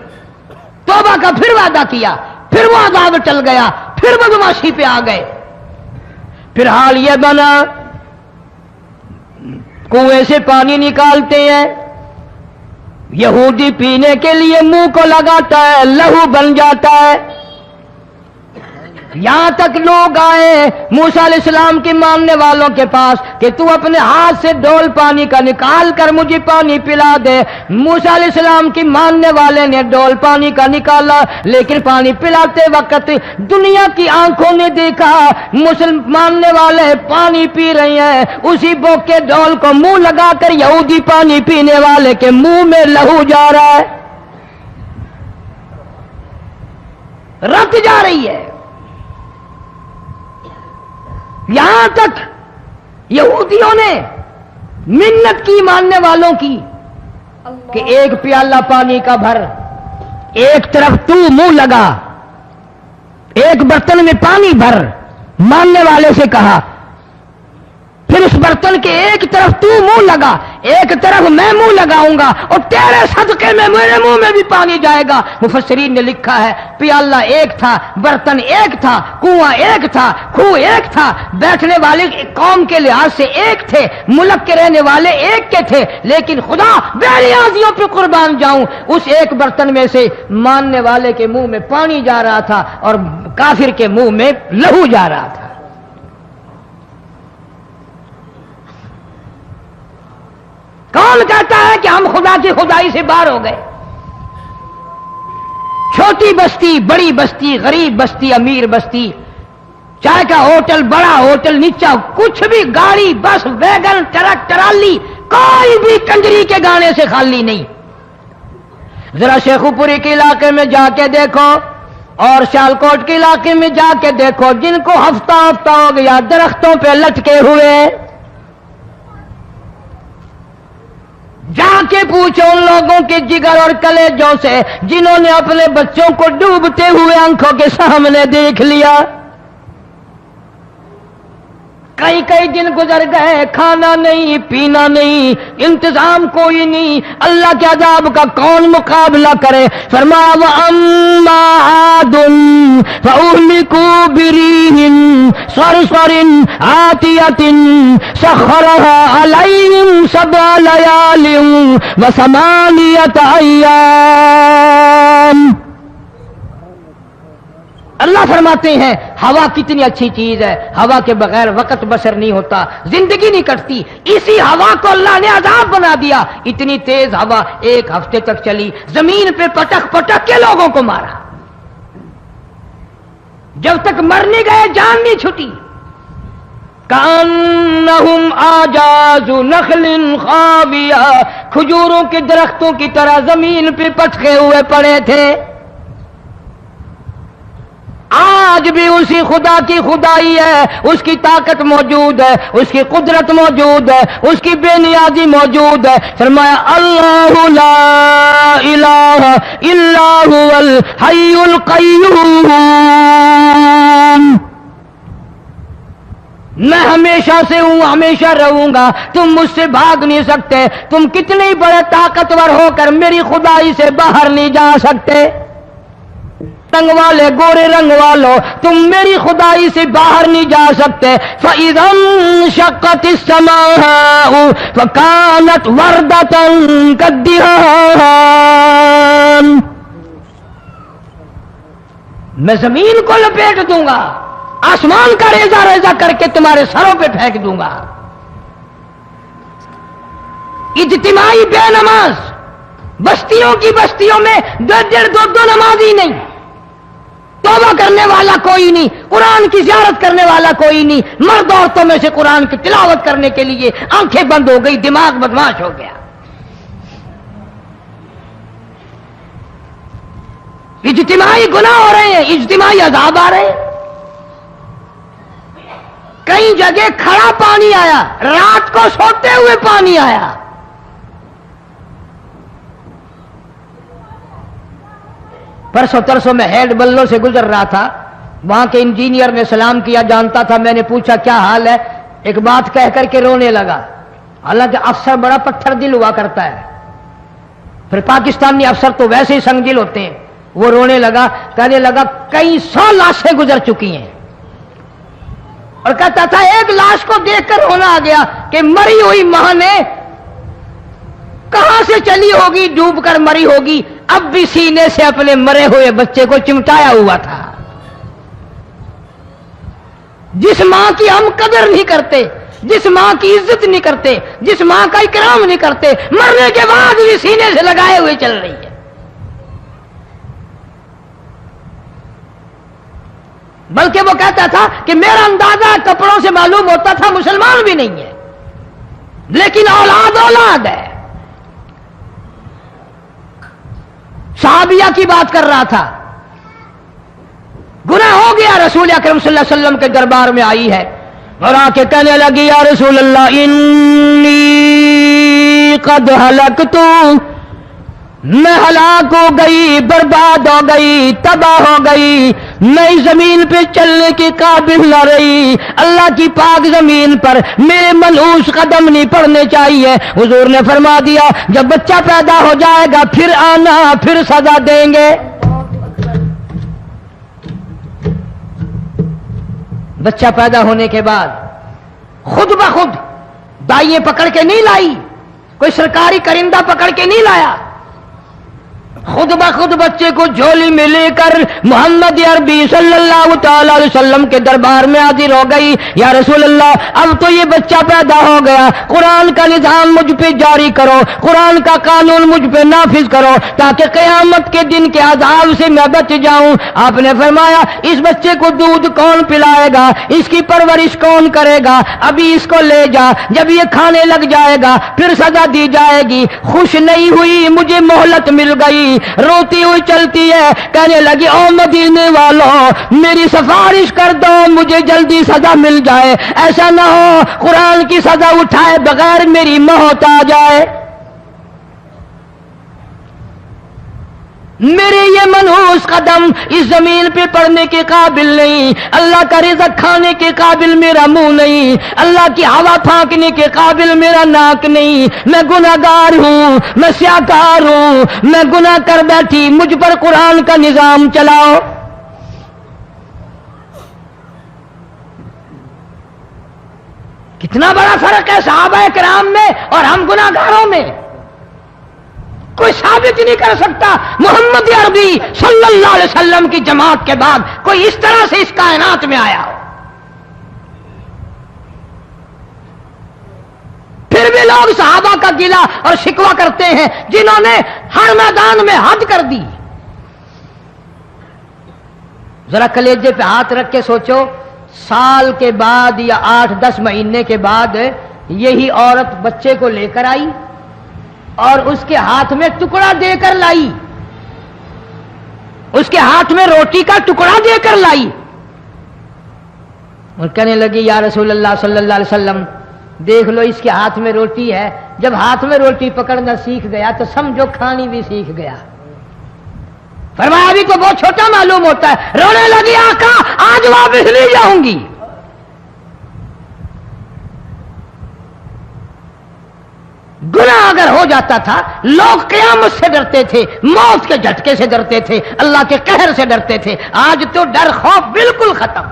توبہ کا پھر وعدہ کیا، پھر وہ عذاب ٹل گیا، پھر بدماشی پہ آ گئے۔ پھر حال یہ بنا کنویں سے پانی نکالتے ہیں، یہودی پینے کے لیے منہ کو لگاتا ہے، لہو بن جاتا ہے۔ یہاں تک لوگ آئے موسیٰ علیہ السلام کی ماننے والوں کے پاس کہ تو اپنے ہاتھ سے ڈول پانی کا نکال کر مجھے پانی پلا دے۔ موسیٰ علیہ السلام کی ماننے والے نے ڈول پانی کا نکالا، لیکن پانی پلاتے وقت دنیا کی آنکھوں نے دیکھا ماننے والے پانی پی رہے ہیں، اسی بوک کے ڈول کو منہ لگا کر یہودی پانی پینے والے کے منہ میں لہو جا رہا ہے، رت جا رہی ہے۔ یہاں تک یہودیوں نے منت کی ماننے والوں کی کہ ایک پیالہ پانی کا بھر، ایک طرف تو منہ لگا، ایک برتن میں پانی بھر۔ ماننے والے سے کہا پھر اس برتن کے ایک طرف تو منہ لگا، ایک طرف میں منہ لگاؤں گا، اور تیرے صدقے میں میرے منہ میں بھی پانی جائے گا۔ مفسرین نے لکھا ہے پیالہ ایک تھا، برتن ایک تھا، کنواں ایک تھا، کھوہ ایک تھا، بیٹھنے والے قوم کے لحاظ سے ایک تھے، ملک کے رہنے والے ایک کے تھے، لیکن خدا بے نیازیوں پہ قربان جاؤں، اس ایک برتن میں سے ماننے والے کے منہ میں پانی جا رہا تھا اور کافر کے منہ میں لہو جا رہا تھا۔ کون کہتا ہے کہ ہم خدا کی خدائی سے باہر ہو گئے؟ چھوٹی بستی، بڑی بستی، غریب بستی، امیر بستی، چائے کا ہوٹل، بڑا ہوٹل، نیچا، کچھ بھی، گاڑی، بس، ویگن، ٹرک، ٹرالی، کوئی بھی کنجری کے گانے سے خالی نہیں۔ ذرا شیخو پوری کے علاقے میں جا کے دیکھو اور سیالکوٹ کے علاقے میں جا کے دیکھو، جن کو ہفتہ ہفتہ ہو گیا درختوں پہ لٹکے ہوئے، جا کے پوچھو ان لوگوں کے جگر اور کلیجوں سے جنہوں نے اپنے بچوں کو ڈوبتے ہوئے آنکھوں کے سامنے دیکھ لیا۔ کئی کئی دن گزر گئے، کھانا نہیں، پینا نہیں، انتظام کوئی نہیں، اللہ کے عذاب کا کون مقابلہ کرے؟ فرمایا وَأَمَّا عَادٌ فَأُهْلِكُوا بِرِيحٍ صَرْصَرٍ عَاتِيَةٍ سَخَّرَهَا عَلَيْهِمْ 7 لَيَالٍ و8 أَيَّامٍ۔ اللہ فرماتے ہیں ہوا کتنی اچھی چیز ہے، ہوا کے بغیر وقت بسر نہیں ہوتا، زندگی نہیں کٹتی، اسی ہوا کو اللہ نے عذاب بنا دیا۔ اتنی تیز ہوا ایک ہفتے تک چلی، زمین پہ پٹک پٹک کے لوگوں کو مارا، جب تک مر نہیں گئے جان نہیں چھٹی۔ کأنہم اعجاز نخل خاویہ، کھجوروں کے درختوں کی طرح زمین پہ پٹکے ہوئے پڑے تھے۔ آج بھی اسی خدا کی خدائی ہے، اس کی طاقت موجود ہے، اس کی قدرت موجود ہے، اس کی بے نیازی موجود ہے۔ فرمایا اللہ لا الہ الا هو الحی القیوم، میں ہمیشہ سے ہوں، ہمیشہ رہوں گا، تم مجھ سے بھاگ نہیں سکتے، تم کتنے ہی بڑے طاقتور ہو کر میری خدائی سے باہر نہیں جا سکتے۔ رنگ والے، گورے رنگ والو، تم میری خدائی سے باہر نہیں جا سکتے۔ فَإِذَا انشَقَّتِ السَّمَاءُ فَكَانَتْ وَرْدَةً كَالدِّهَانِ، میں زمین کو لپیٹ دوں گا، آسمان کا ریزہ ریزہ کر کے تمہارے سروں پہ پھینک دوں گا۔ اجتماعی بے نماز، بستیوں کی بستیوں میں 1.5-2 نمازی نہیں، توبہ کرنے والا کوئی نہیں، قرآن کی زیارت کرنے والا کوئی نہیں، مرد عورتوں میں سے قرآن کی تلاوت کرنے کے لیے آنکھیں بند ہو گئی، دماغ بدماش ہو گیا۔ اجتماعی گناہ ہو رہے ہیں، اجتماعی عذاب آ رہے ہیں۔ کئی جگہ کھڑا پانی آیا، رات کو سوتے ہوئے پانی آیا۔ پرسوں ترسوں میں ہیڈ بلوں سے گزر رہا تھا، وہاں کے انجینئر نے سلام کیا، جانتا تھا، میں نے پوچھا کیا حال ہے، ایک بات کہہ کر کے رونے لگا، حالانکہ افسر بڑا پتھر دل ہوا کرتا ہے، پھر پاکستانی افسر تو ویسے ہی سنگ دل ہوتے ہیں۔ وہ رونے لگا، کہنے لگا کئی 100 لاشیں گزر چکی ہیں، اور کہتا تھا ایک لاش کو دیکھ کر رونا آ گیا کہ مری ہوئی ماں نے کہاں سے چلی ہوگی، ڈوب کر مری ہوگی، اب بھی سینے سے اپنے مرے ہوئے بچے کو چمٹایا ہوا تھا۔ جس ماں کی ہم قدر نہیں کرتے، جس ماں کی عزت نہیں کرتے، جس ماں کا اکرام نہیں کرتے، مرنے کے بعد بھی سینے سے لگائے ہوئے چل رہی ہے۔ بلکہ وہ کہتا تھا کہ میرا اندازہ کپڑوں سے معلوم ہوتا تھا مسلمان بھی نہیں ہے، لیکن اولاد اولاد ہے۔ صحابیہ کی بات کر رہا تھا، گناہ ہو گیا، رسول اکرم صلی اللہ علیہ وسلم کے دربار میں آئی ہے اور آ کے کہنے لگی یا رسول اللہ انی قد ہلکت، میں ہلاک ہو گئی، برباد ہو گئی، تباہ ہو گئی، میں اس زمین پہ چلنے کے قابل نہ رہی، اللہ کی پاک زمین پر میرے منحوس قدم نہیں پڑنے چاہیے۔ حضور نے فرما دیا جب بچہ پیدا ہو جائے گا پھر آنا، پھر سزا دیں گے۔ بچہ پیدا ہونے کے بعد خود بخود دائیں پکڑ کے نہیں لائی، کوئی سرکاری کرندہ پکڑ کے نہیں لایا، خود بخود بچے کو جھولی میں لے کر محمد عربی صلی اللہ تعالی علیہ وسلم کے دربار میں حاضر ہو گئی۔ یا رسول اللہ، اب تو یہ بچہ پیدا ہو گیا، قرآن کا نظام مجھ پہ جاری کرو، قرآن کا قانون مجھ پہ نافذ کرو تاکہ قیامت کے دن کے عذاب سے میں بچ جاؤں۔ آپ نے فرمایا اس بچے کو دودھ کون پلائے گا، اس کی پرورش کون کرے گا، ابھی اس کو لے جا، جب یہ کھانے لگ جائے گا پھر سزا دی جائے گی۔ خوش نہیں ہوئی، مجھے مہلت مل گئی، روتی ہوئی چلتی ہے، کہنے لگی او مدینے والوں میری سفارش کر دو، مجھے جلدی سزا مل جائے، ایسا نہ ہو قرآن کی سزا اٹھائے بغیر میری موت آ جائے۔ میرے یہ منحوس قدم اس زمین پہ پڑنے کے قابل نہیں، اللہ کا رزق کھانے کے قابل میرا منہ نہیں، اللہ کی ہوا پھانکنے کے قابل میرا ناک نہیں، میں گناہگار ہوں، میں سیاکار ہوں، میں گناہ کر بیٹھی، مجھ پر قرآن کا نظام چلاؤ۔ کتنا بڑا فرق ہے صحابہ کرام میں اور ہم گناہگاروں میں، کوئی ثابت نہیں کر سکتا محمد عربی صلی اللہ علیہ وسلم کی جماعت کے بعد کوئی اس طرح سے اس کائنات میں آیا ہو۔ پھر بھی لوگ صحابہ کا گلہ اور شکوہ کرتے ہیں جنہوں نے ہر میدان میں حد کر دی۔ ذرا کلیجے پہ ہاتھ رکھ کے سوچو، سال کے بعد یا 8-10 مہینے کے بعد یہی عورت بچے کو لے کر آئی اور اس کے ہاتھ میں ٹکڑا دے کر لائی، اس کے ہاتھ میں روٹی کا ٹکڑا دے کر لائی اور کہنے لگی یا رسول اللہ صلی اللہ علیہ وسلم دیکھ لو اس کے ہاتھ میں روٹی ہے، جب ہاتھ میں روٹی پکڑنا سیکھ گیا تو سمجھو کھانی بھی سیکھ گیا۔ فرمایا ابھی تو بہت چھوٹا معلوم ہوتا ہے، رونے لگی آقا آج واپس لے جاؤں گی۔ گناہ اگر ہو جاتا تھا لوگ قیامت سے ڈرتے تھے، موت کے جھٹکے سے ڈرتے تھے، اللہ کے قہر سے ڈرتے تھے، آج تو ڈر خوف بالکل ختم۔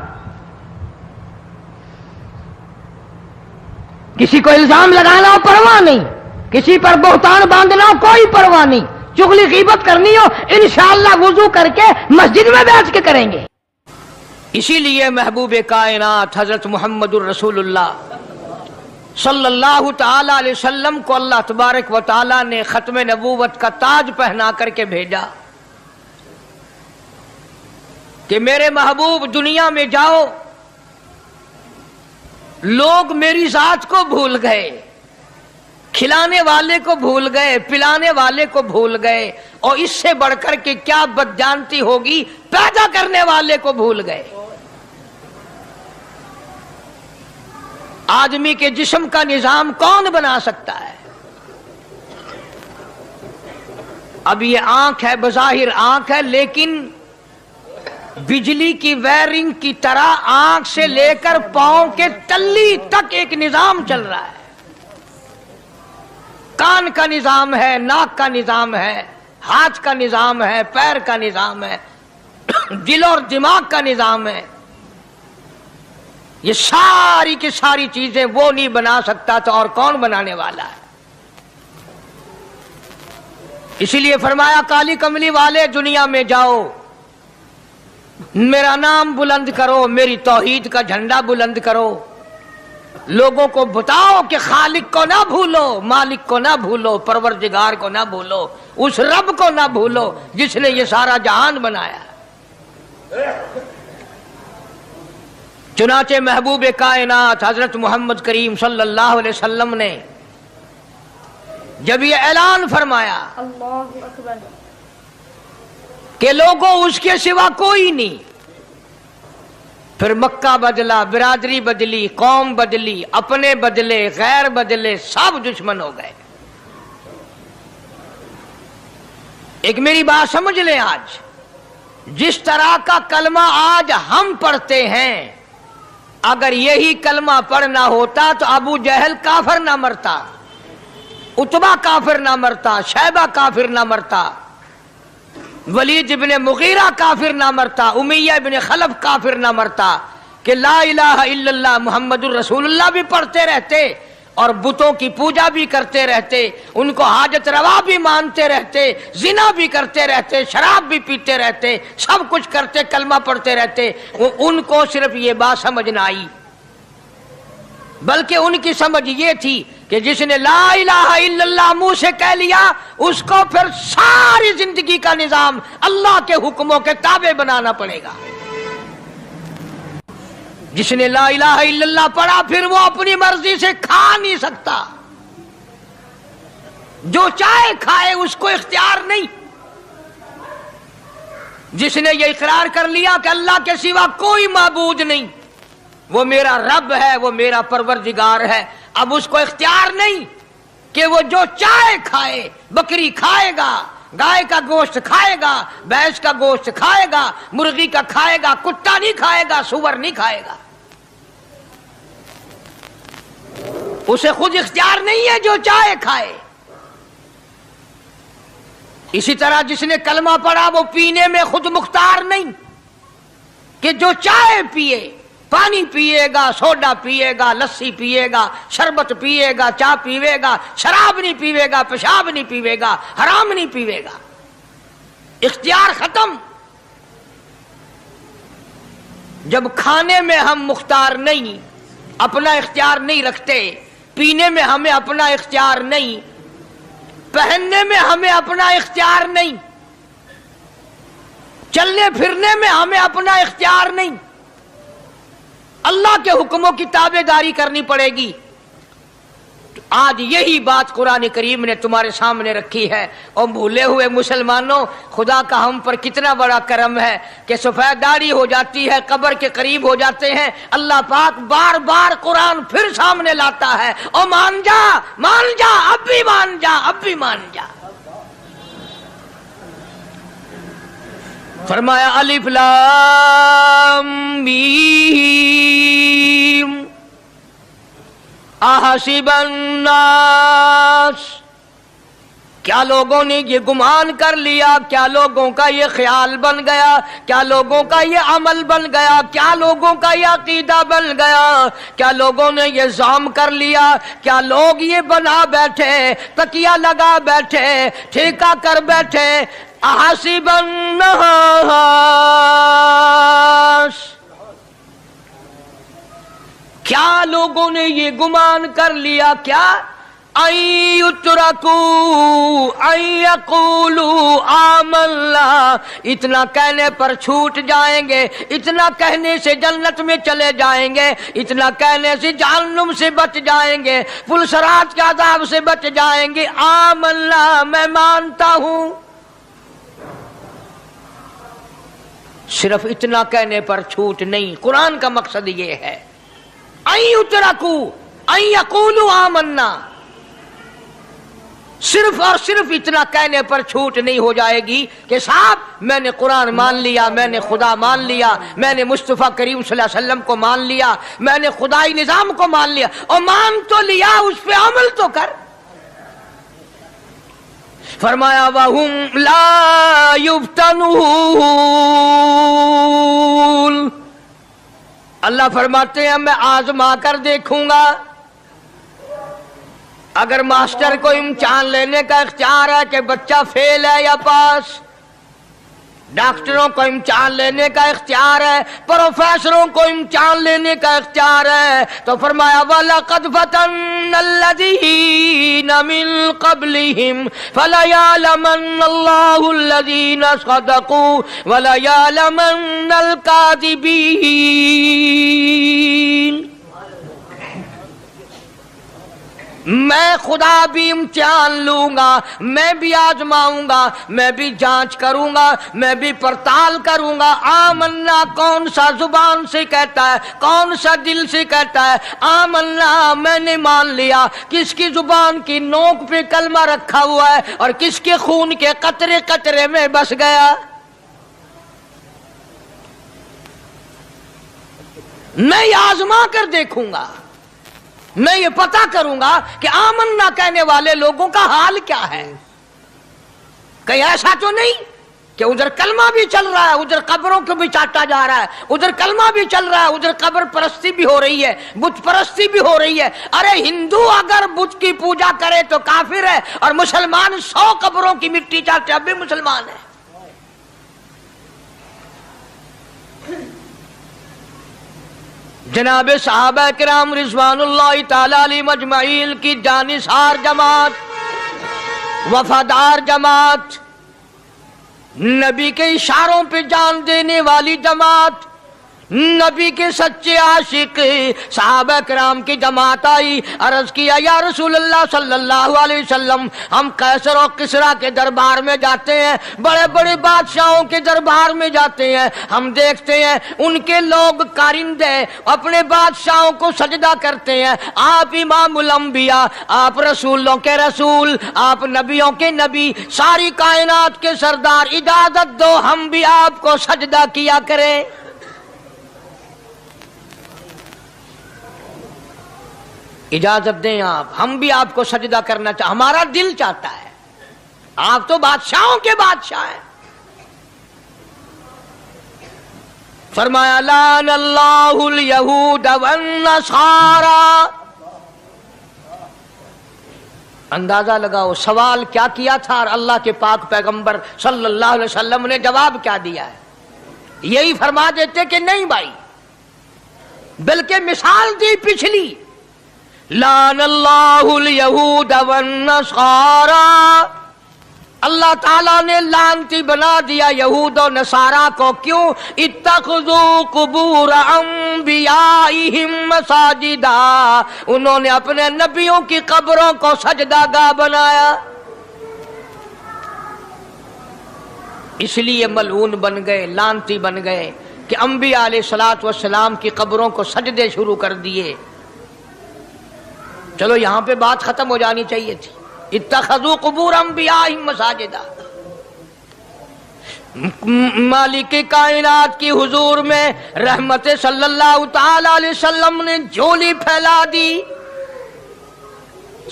کسی کو الزام لگانا ہو پرواہ نہیں، کسی پر بہتان باندھنا ہو کوئی پرواہ نہیں، چغلی غیبت کرنی ہو انشاءاللہ وضو کر کے مسجد میں بیٹھ کے کریں گے۔ اسی لیے محبوب کائنات حضرت محمد الرسول اللہ صلی اللہ تعالی علیہ وسلم کو اللہ تبارک و تعالی نے ختم نبوت کا تاج پہنا کر کے بھیجا کہ میرے محبوب دنیا میں جاؤ، لوگ میری ذات کو بھول گئے، کھلانے والے کو بھول گئے، پلانے والے کو بھول گئے، اور اس سے بڑھ کر کے کیا بدجانتی ہوگی پیدا کرنے والے کو بھول گئے۔ آدمی کے جسم کا نظام کون بنا سکتا ہے؟ اب یہ آنکھ ہے، بظاہر آنکھ ہے، لیکن بجلی کی وائرنگ کی طرح آنکھ سے لے کر پاؤں کے تلی تک ایک نظام چل رہا ہے۔ کان کا نظام ہے، ناک کا نظام ہے، ہاتھ کا نظام ہے، پیر کا نظام ہے، دل اور دماغ کا نظام ہے۔ یہ ساری کی ساری چیزیں وہ نہیں بنا سکتا تو اور کون بنانے والا ہے؟ اسی لیے فرمایا کالی کملی والے دنیا میں جاؤ، میرا نام بلند کرو، میری توحید کا جھنڈا بلند کرو، لوگوں کو بتاؤ کہ خالق کو نہ بھولو، مالک کو نہ بھولو، پروردگار کو نہ بھولو، اس رب کو نہ بھولو جس نے یہ سارا جہان بنایا۔ چنانچہ محبوب کائنات حضرت محمد کریم صلی اللہ علیہ وسلم نے جب یہ اعلان فرمایا اللہ اکبر کہ لوگوں اس کے سوا کوئی نہیں، پھر مکہ بدلا، برادری بدلی، قوم بدلی، اپنے بدلے، غیر بدلے، سب دشمن ہو گئے۔ ایک میری بات سمجھ لیں، آج جس طرح کا کلمہ آج ہم پڑھتے ہیں، اگر یہی کلمہ پڑھنا ہوتا تو ابو جہل کافر نہ مرتا، عتبہ کافر نہ مرتا، شیبہ کافر نہ مرتا، ولید ابن مغیرہ کافر نہ مرتا، امیہ ابن خلف کافر نہ مرتا، کہ لا الہ الا اللہ محمد الرسول اللہ بھی پڑھتے رہتے اور بتوں کی پوجا بھی کرتے رہتے، ان کو حاجت روا بھی مانتے رہتے، زنا بھی کرتے رہتے، شراب بھی پیتے رہتے، سب کچھ کرتے، کلمہ پڑھتے رہتے، ان کو صرف یہ بات سمجھ نہ آئی، بلکہ ان کی سمجھ یہ تھی کہ جس نے لا الہ الا اللہ منہ سے کہہ لیا، اس کو پھر ساری زندگی کا نظام اللہ کے حکموں کے تابع بنانا پڑے گا۔ جس نے لا الہ الا اللہ پڑھا، پھر وہ اپنی مرضی سے کھا نہیں سکتا، جو چاہے کھائے، اس کو اختیار نہیں۔ جس نے یہ اقرار کر لیا کہ اللہ کے سوا کوئی معبود نہیں، وہ میرا رب ہے، وہ میرا پروردگار ہے، اب اس کو اختیار نہیں کہ وہ جو چاہے کھائے، بکری کھائے گا، گائے کا گوشت کھائے گا، بھینس کا گوشت کھائے گا، مرغی کا کھائے گا، کتا نہیں کھائے گا، سور نہیں کھائے گا، اسے خود اختیار نہیں ہے، جو چاہے کھائے۔ اسی طرح جس نے کلمہ پڑھا وہ پینے میں خود مختار نہیں کہ جو چاہے پیے، پانی پیے گا، سوڈا پیے گا، لسی پیے گا، شربت پیے گا، چائے پیوے گا، شراب نہیں پیوے گا، پیشاب نہیں پیوے گا، حرام نہیں پیوے گا، اختیار ختم۔ جب کھانے میں ہم مختار نہیں، اپنا اختیار نہیں رکھتے، پینے میں ہمیں اپنا اختیار نہیں، پہننے میں ہمیں اپنا اختیار نہیں، چلنے پھرنے میں ہمیں اپنا اختیار نہیں، اللہ کے حکموں کی تابع داری کرنی پڑے گی۔ آج یہی بات قرآن کریم نے تمہارے سامنے رکھی ہے، اور بھولے ہوئے مسلمانوں، خدا کا ہم پر کتنا بڑا کرم ہے کہ سفید داڑھی ہو جاتی ہے، قبر کے قریب ہو جاتے ہیں، اللہ پاک بار بار قرآن پھر سامنے لاتا ہے، اور مان جا، مان جا، اب بھی مان جا، اب بھی مان جا۔ فرمایا الف لام میم احسب الناس، کیا لوگوں نے یہ گمان کر لیا، کیا لوگوں کا یہ خیال بن گیا، کیا لوگوں کا یہ عمل بن گیا، کیا لوگوں کا یہ عقیدہ بن گیا، کیا لوگوں نے یہ زعم کر لیا، کیا لوگ یہ بنا بیٹھے، تکیہ لگا بیٹھے، ٹھیکہ کر بیٹھے، احسب الناس، کیا لوگوں نے یہ گمان کر لیا، کیا ان یترکوا ان یقولوا آمنا، اتنا کہنے پر چھوٹ جائیں گے، اتنا کہنے سے جنت میں چلے جائیں گے، اتنا کہنے سے جہنم سے بچ جائیں گے، پلسرات کے عذاب سے بچ جائیں گے، آمنا میں مانتا ہوں، صرف اتنا کہنے پر چھوٹ نہیں۔ قرآن کا مقصد یہ ہے ان یترکوا ان یقولوا آمنا، صرف اور صرف اتنا کہنے پر چھوٹ نہیں ہو جائے گی کہ صاحب میں نے قرآن مان لیا، میں نے خدا مان لیا، میں نے مصطفیٰ کریم صلی اللہ علیہ وسلم کو مان لیا، میں نے خدائی نظام کو مان لیا، اور مان تو لیا، اس پہ عمل تو کر۔ فرمایا وَهُمْ لَا يُفْتَنُونَ، اللہ فرماتے ہیں میں آزما کر دیکھوں گا۔ اگر ماسٹر کو امتحان لینے کا اختیار ہے کہ بچہ فیل ہے یا پاس، ڈاکٹروں کو امتحان لینے کا اختیار ہے، پروفیسروں کو امتحان لینے کا اختیار ہے، تو فرمایا وَلَقَدْ فَتَنَّا الَّذِينَ مِن قَبْلِهِمْ فَلَيَعْلَمَنَّ اللَّهُ الَّذِينَ صَدَقُوا وَلَيَعْلَمَنَّ الْكَاذِبِينَ۔ میں خدا بھی امتحان لوں گا، میں بھی آزماؤں گا، میں بھی جانچ کروں گا، میں بھی پڑتال کروں گا۔ آمنا کون سا زبان سے کہتا ہے، کون سا دل سے کہتا ہے؟ آمنا میں نے مان لیا، کس کی زبان کی نوک پہ کلمہ رکھا ہوا ہے اور کس کے خون کے قطرے قطرے میں بس گیا۔ میں یہ آزما کر دیکھوں گا، میں یہ پتا کروں گا کہ آمنا کہنے والے لوگوں کا حال کیا ہے۔ کہیں ایسا تو نہیں کہ ادھر کلمہ بھی چل رہا ہے، ادھر قبروں کو بھی چاٹا جا رہا ہے، ادھر کلمہ بھی چل رہا ہے، ادھر قبر پرستی بھی ہو رہی ہے، بت پرستی بھی ہو رہی ہے۔ ارے ہندو اگر بت کی پوجا کرے تو کافر ہے، اور مسلمان 100 قبروں کی مٹی چاٹے اب بھی مسلمان ہے۔ جناب صحابہ کرام رضوان اللہ تعالی علیہم اجمعین کی جانثار جماعت، وفادار جماعت، نبی کے اشاروں پہ جان دینے والی جماعت، نبی کے سچے عاشق صحابہ کرام کی جماعت آئی، عرض کیا یا رسول اللہ صلی اللہ علیہ وسلم، ہم قیصر اور کسریٰ کے دربار میں جاتے ہیں، بڑے بڑے بادشاہوں کے دربار میں جاتے ہیں، ہم دیکھتے ہیں ان کے لوگ کارندے اپنے بادشاہوں کو سجدہ کرتے ہیں، آپ امام الانبیاء، آپ رسولوں کے رسول، آپ نبیوں کے نبی، ساری کائنات کے سردار، اجازت دو ہم بھی آپ کو سجدہ کیا کریں۔ اجازت دیں آپ، ہم بھی آپ کو سجدہ کرنا چاہتے، ہمارا دل چاہتا ہے، آپ تو بادشاہوں کے بادشاہ ہیں۔ فرمایا لعن اللہ الیہود والنصارى۔ اندازہ لگاؤ سوال کیا کیا تھا اور اللہ کے پاک پیغمبر صلی اللہ علیہ وسلم نے جواب کیا دیا ہے؟ یہی فرما دیتے کہ نہیں بھائی، بلکہ مثال دی پچھلی، لعن اللہ الیہود والنصارى، اللہ تعالیٰ نے لعنتی بنا دیا یہود و نصارہ کو۔ کیوں؟ اتخذوا قبور انبیائہم مساجدا، انہوں نے اپنے نبیوں کی قبروں کو سجدہ گاہ بنایا، اس لیے ملعون بن گئے، لعنتی بن گئے کہ انبیاء علیہ السلام کی قبروں کو سجدے شروع کر دیے۔ چلو یہاں پہ بات ختم ہو جانی چاہیے تھی، اتخذوا قبور انبیائہم مساجدا۔ مالک کائنات کی حضور میں رحمت صلی اللہ تعالی علیہ وسلم نے جھولی پھیلا دی۔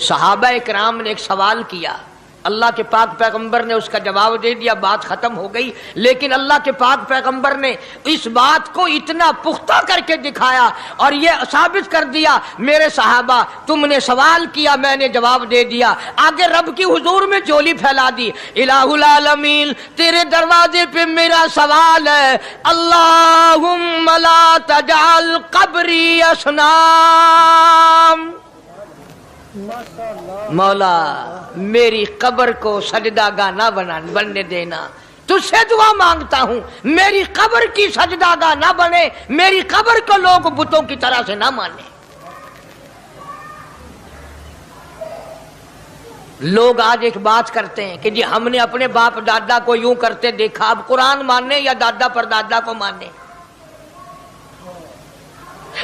صحابہ اکرام نے ایک سوال کیا، اللہ کے پاک پیغمبر نے اس کا جواب دے دیا، بات ختم ہو گئی۔ لیکن اللہ کے پاک پیغمبر نے اس بات کو اتنا پختہ کر کے دکھایا اور یہ ثابت کر دیا، میرے صحابہ تم نے سوال کیا، میں نے جواب دے دیا۔ آگے رب کی حضور میں جھولی پھیلا دی، الہ العالمین تیرے دروازے پہ میرا سوال ہے، اللہم لا تجعل قبری اصنام، مولا میری قبر کو سجدہ گاہ نہ بننے دینا، تجھ سے دعا مانگتا ہوں میری قبر کی سجدہ گاہ نہ بنے، میری قبر کو لوگ بتوں کی طرح سے نہ مانے۔ لوگ آج ایک بات کرتے ہیں کہ جی ہم نے اپنے باپ دادا کو یوں کرتے دیکھا، اب قرآن ماننے یا دادا پر دادا کو ماننے؟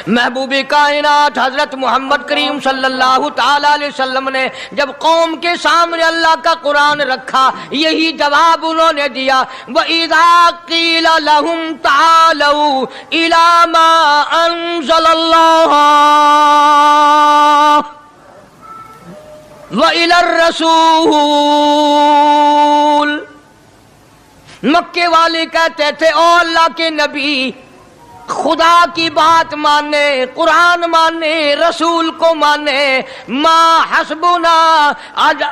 محبوب کائنات حضرت محمد کریم صلی اللہ تعالی علیہ وسلم نے جب قوم کے سامنے اللہ کا قرآن رکھا، یہی جواب انہوں نے دیا، وَإِذَا قِيلَ لَهُمْ تَعَالَوْا إِلَى مَا أَنزَلَ اللَّهُ وَإِلَى الرَّسُولِ، مکے والے کہتے تھے او اللہ کے نبی، خدا کی بات مانے، قرآن مانے، رسول کو مانے، ما حسبنا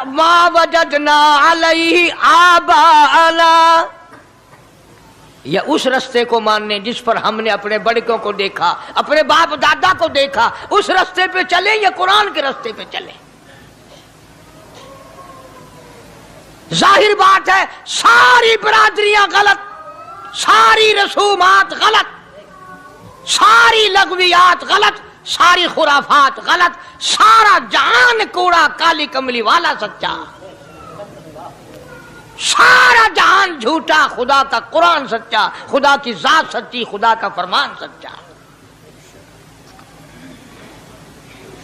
ما وجدنا علیہ آباءنا، یا اس رستے کو ماننے جس پر ہم نے اپنے بڑکوں کو دیکھا، اپنے باپ دادا کو دیکھا، اس رستے پہ چلیں یا قرآن کے رستے پہ چلیں؟ ظاہر بات ہے ساری برادریاں غلط، ساری رسومات غلط، ساری لغویات غلط، ساری خرافات غلط، سارا جہان کوڑا، کالی کملی والا سچا، سارا جہان جھوٹا، خدا کا قرآن سچا، خدا کی ذات سچی، خدا کا فرمان سچا۔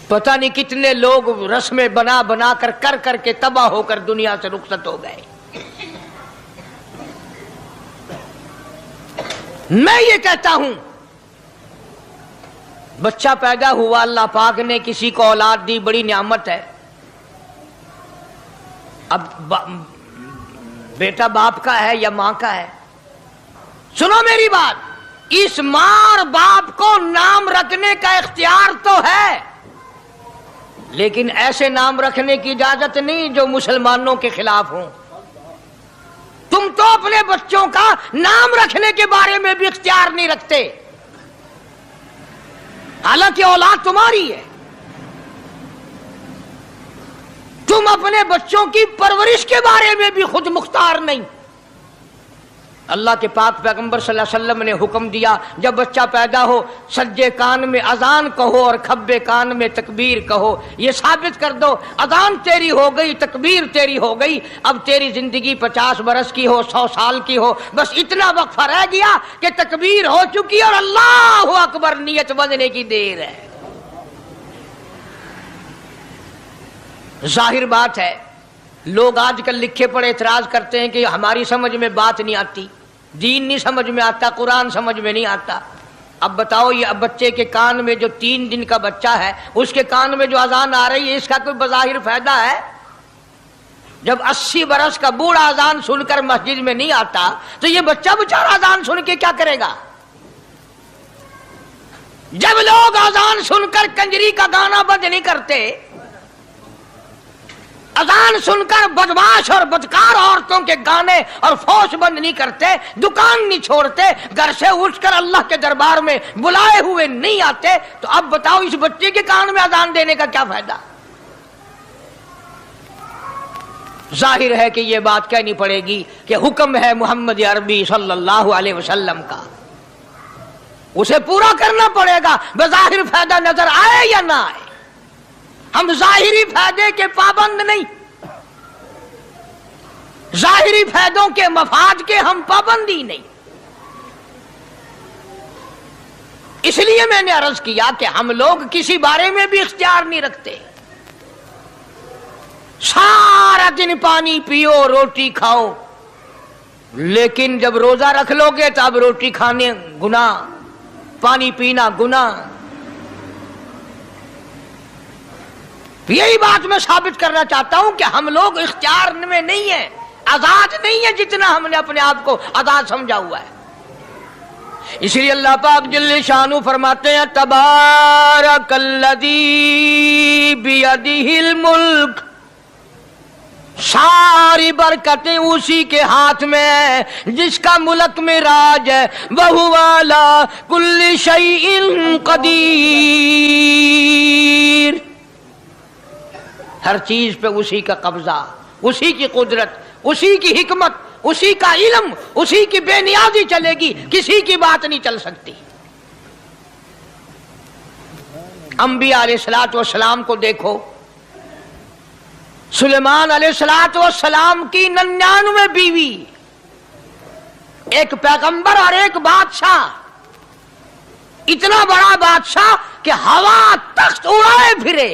پتہ نہیں کتنے لوگ رسمیں بنا بنا کر کے تباہ ہو کر دنیا سے رخصت ہو گئے۔ میں یہ کہتا ہوں، بچہ پیدا ہوا، اللہ پاک نے کسی کو اولاد دی، بڑی نعمت ہے۔ اب بیٹا باپ کا ہے یا ماں کا ہے؟ سنو میری بات، اس ماں اور باپ کو نام رکھنے کا اختیار تو ہے، لیکن ایسے نام رکھنے کی اجازت نہیں جو مسلمانوں کے خلاف ہوں۔ تم تو اپنے بچوں کا نام رکھنے کے بارے میں بھی اختیار نہیں رکھتے، حالانکہ اولاد تمہاری ہے۔ تم اپنے بچوں کی پرورش کے بارے میں بھی خود مختار نہیں۔ اللہ کے پاک پیغمبر صلی اللہ علیہ وسلم نے حکم دیا، جب بچہ پیدا ہو سجے کان میں اذان کہو اور کھبے کان میں تکبیر کہو، یہ ثابت کر دو اذان تیری ہو گئی، تکبیر تیری ہو گئی، اب تیری زندگی 50 برس کی ہو، 100 سال کی ہو، بس اتنا وقفہ رہ گیا کہ تکبیر ہو چکی اور اللہ اکبر نیت بندنے کی دیر ہے۔ ظاہر بات ہے، لوگ آج کل لکھے پڑے اعتراض کرتے ہیں کہ ہماری سمجھ میں بات نہیں آتی، دین نہیں سمجھ میں آتا، قرآن سمجھ میں نہیں آتا۔ اب بتاؤ، یہ اب بچے کے کان میں جو 3 دن کا بچہ ہے، اس کے کان میں جو اذان آ رہی ہے، اس کا کوئی بظاہر فائدہ ہے؟ جب 80 برس کا بوڑھا اذان سن کر مسجد میں نہیں آتا تو یہ بچہ بیچارہ اذان سن کے کیا کرے گا؟ جب لوگ اذان سن کر کنجری کا گانا بند نہیں کرتے، اذان سن کر بدماش اور بدکار عورتوں کے گانے اور فوش بند نہیں کرتے، دکان نہیں چھوڑتے، گھر سے اٹھ کر اللہ کے دربار میں بلائے ہوئے نہیں آتے، تو اب بتاؤ اس بچے کے کان میں اذان دینے کا کیا فائدہ؟ ظاہر ہے کہ یہ بات کہنی پڑے گی کہ حکم ہے محمد عربی صلی اللہ علیہ وسلم کا، اسے پورا کرنا پڑے گا، بظاہر فائدہ نظر آئے یا نہ آئے۔ ہم ظاہری فائدے کے پابند نہیں، ظاہری فائدوں کے مفاد کے ہم پابندی نہیں۔ اس لیے میں نے عرض کیا کہ ہم لوگ کسی بارے میں بھی اختیار نہیں رکھتے، سارا دن پانی پیو، روٹی کھاؤ، لیکن جب روزہ رکھ لو گے تو اب روٹی کھانے گناہ، پانی پینا گناہ۔ یہی بات میں ثابت کرنا چاہتا ہوں کہ ہم لوگ اختیار میں نہیں ہیں، آزاد نہیں ہیں جتنا ہم نے اپنے آپ کو آزاد سمجھا ہوا ہے۔ اس لیے اللہ پاک جل شانہ فرماتے ہیں تبارک الذی بیدہ الملک، ساری برکتیں اسی کے ہاتھ میں ہیں جس کا ملک میں راج ہے، وَهُوَ عَلَىٰ كُلِّ شَيْءٍ قدیر، ہر چیز پہ اسی کا قبضہ، اسی کی قدرت، اسی کی حکمت، اسی کا علم، اسی کی بے نیازی چلے گی، کسی کی بات نہیں چل سکتی۔ انبیاء علیہ السلام کو دیکھو، سلیمان علیہ السلام کی 99 بیوی، ایک پیغمبر اور ایک بادشاہ، اتنا بڑا بادشاہ کہ ہوا تخت اڑائے پھرے،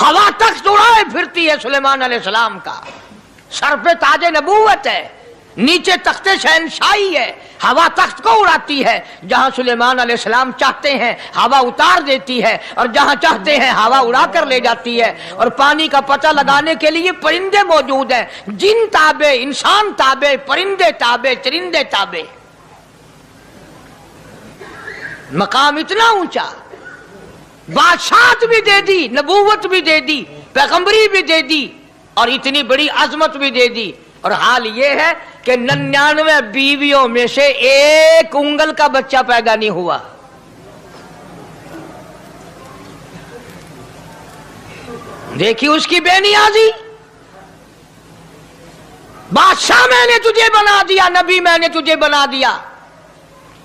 ہوا تخت اڑائے پھرتی ہے سلیمان علیہ السلام کا، سر پہ تاج نبوت ہے، نیچے تخت شہنشاہی ہے، ہوا تخت کو اڑاتی ہے، جہاں سلیمان علیہ السلام چاہتے ہیں ہوا اتار دیتی ہے، اور جہاں چاہتے ہیں ہوا اڑا کر لے جاتی ہے، اور پانی کا پتہ لگانے کے لیے پرندے موجود ہیں، جن تابع، انسان تابع، پرندے تابع، چرندے تابع، مقام اتنا اونچا، بادشاہت بھی دے دی، نبوت بھی دے دی، پیغمبری بھی دے دی، اور اتنی بڑی عظمت بھی دے دی، اور حال یہ ہے کہ 99 بیویوں میں سے ایک انگل کا بچہ پیدا نہیں ہوا۔ دیکھی اس کی بے نیازی، بادشاہ میں نے تجھے بنا دیا، نبی میں نے تجھے بنا دیا،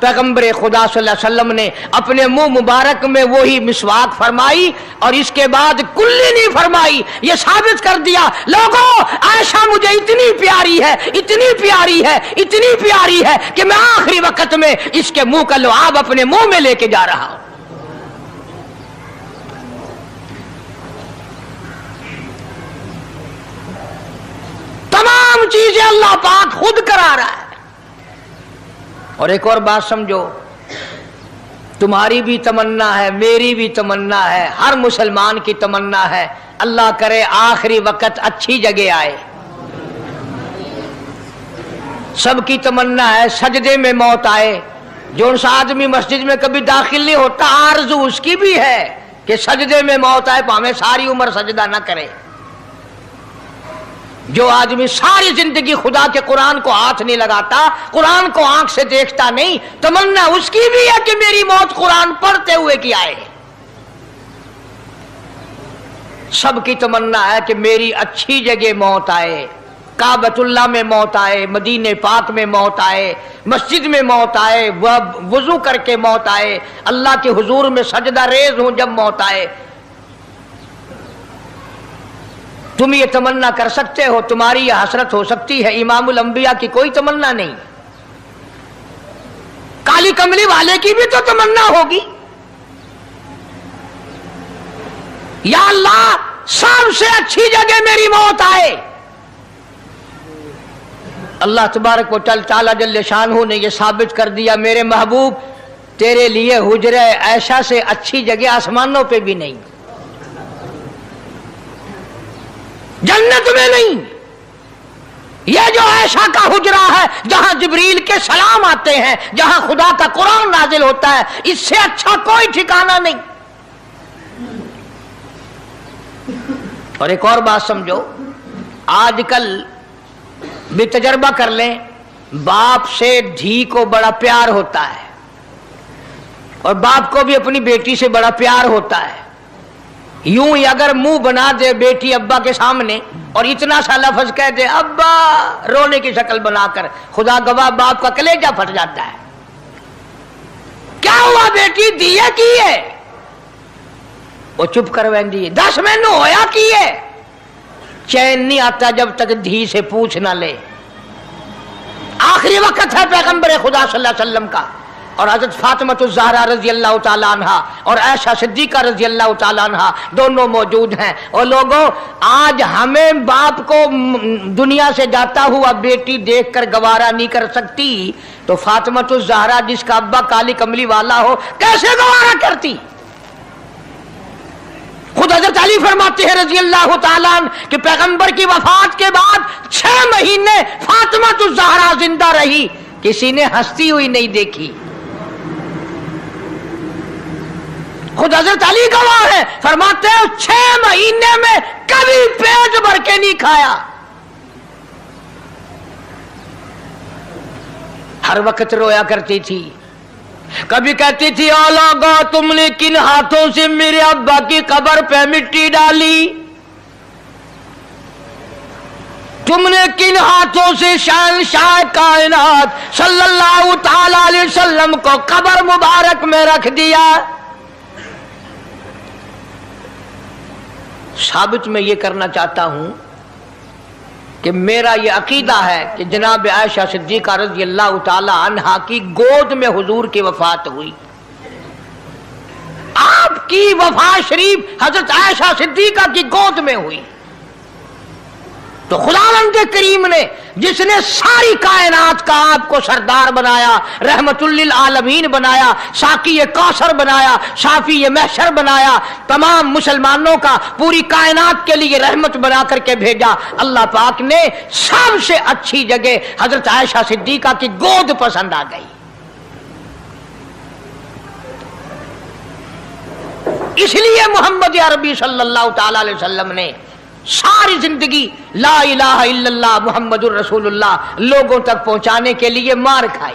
پیغمبر خدا صلی اللہ علیہ وسلم نے اپنے منہ مبارک میں وہی مسواک فرمائی اور اس کے بعد کلی نہیں فرمائی۔ یہ ثابت کر دیا لوگوں عائشہ مجھے اتنی پیاری ہے، اتنی پیاری ہے، اتنی پیاری ہے کہ میں آخری وقت میں اس کے منہ کا لعاب اپنے منہ میں لے کے جا رہا ہوں۔ تمام چیزیں اللہ پاک خود کرا رہا ہے۔ اور ایک اور بات سمجھو، تمہاری بھی تمنا ہے، میری بھی تمنا ہے، ہر مسلمان کی تمنا ہے، اللہ کرے آخری وقت اچھی جگہ آئے۔ سب کی تمنا ہے سجدے میں موت آئے۔ جو سا آدمی مسجد میں کبھی داخل نہیں ہوتا، آرزو اس کی بھی ہے کہ سجدے میں موت آئے، ہمیں ساری عمر سجدہ نہ کرے۔ جو آدمی ساری زندگی خدا کے قرآن کو ہاتھ نہیں لگاتا، قرآن کو آنکھ سے دیکھتا نہیں، تمنا اس کی بھی ہے کہ میری موت قرآن پڑھتے ہوئے کی آئے۔ سب کی تمنا ہے کہ میری اچھی جگہ موت آئے، کعبۃ اللہ میں موت آئے، مدینہ پاک میں موت آئے، مسجد میں موت آئے، وضو کر کے موت آئے، اللہ کے حضور میں سجدہ ریز ہوں جب موت آئے۔ تم یہ تمنا کر سکتے ہو، تمہاری یہ حسرت ہو سکتی ہے، امام الانبیاء کی کوئی تمنا نہیں۔ کالی کملی والے کی بھی تو تمنا ہوگی، یا اللہ سب سے اچھی جگہ میری موت آئے۔ اللہ تبارک و تعالی جل شانہ نے یہ ثابت کر دیا، میرے محبوب تیرے لیے حجرہ عائشہ سے اچھی جگہ آسمانوں پہ بھی نہیں، جنت میں نہیں۔ یہ جو عائشہ کا حجرہ ہے جہاں جبریل کے سلام آتے ہیں، جہاں خدا کا قرآن نازل ہوتا ہے، اس سے اچھا کوئی ٹھکانہ نہیں۔ اور ایک اور بات سمجھو، آج کل بھی تجربہ کر لیں، باپ سے دھی کو بڑا پیار ہوتا ہے اور باپ کو بھی اپنی بیٹی سے بڑا پیار ہوتا ہے۔ یوں ہی اگر منہ بنا دے بیٹی ابا کے سامنے اور اتنا سا لفظ کہہ دے ابا رونے کی شکل بنا کر، خدا گواہ باپ کا کلیجہ پھٹ جاتا ہے۔ کیا ہوا بیٹی دیے کی ہے؟ وہ چپ کرویں دی، 10 مہینوں ہویا کی ہے۔ چین نہیں آتا جب تک دھی سے پوچھ نہ لے۔ آخری وقت ہے پیغمبر خدا صلی اللہ علیہ وسلم کا، اور حضرت فاطمہ الزہرا رضی اللہ تعالی عنہ اور عائشہ صدیقہ رضی اللہ تعالی عنہ دونوں موجود ہیں۔ اور لوگوں آج ہمیں باپ کو دنیا سے جاتا ہوا بیٹی دیکھ کر گوارا نہیں کر سکتی، تو فاطمہ الزہرا جس کا ابا کالی کملی والا ہو کیسے گوارا کرتی؟ خود حضرت علی فرماتے ہیں رضی اللہ تعالیٰ عنہ کہ پیغمبر کی وفات کے بعد 6 مہینے فاطمہ الزہرا زندہ رہی، کسی نے ہنستی ہوئی نہیں دیکھی۔ خود حضرت علی گواہ ہے، فرماتے ہیں 6 مہینے میں کبھی پیٹ بھر کے نہیں کھایا، ہر وقت رویا کرتی تھی۔ کبھی کہتی تھی او لوگو تم نے کن ہاتھوں سے میرے ابا کی قبر پہ مٹی ڈالی، تم نے کن ہاتھوں سے شہنشاہ کائنات صلی اللہ تعالی علیہ وسلم کو قبر مبارک میں رکھ دیا۔ ثابت میں یہ کرنا چاہتا ہوں کہ میرا یہ عقیدہ ہے کہ جناب عائشہ صدیقہ رضی اللہ تعالی عنہا کی گود میں حضور کی وفات ہوئی۔ آپ کی وفات شریف حضرت عائشہ صدیقہ کی گود میں ہوئی، تو خداوند کریم نے جس نے ساری کائنات کا آپ کو سردار بنایا، رحمت للعالمین بنایا، ساقی کوثر بنایا، شافی محشر بنایا، تمام مسلمانوں کا پوری کائنات کے لیے رحمت بنا کر کے بھیجا، اللہ پاک نے سب سے اچھی جگہ حضرت عائشہ صدیقہ کی گود پسند آ گئی۔ اس لیے محمد عربی صلی اللہ تعالی علیہ وسلم نے ساری زندگی لا الہ الا اللہ محمد الرسول اللہ لوگوں تک پہنچانے کے لیے مار کھائی۔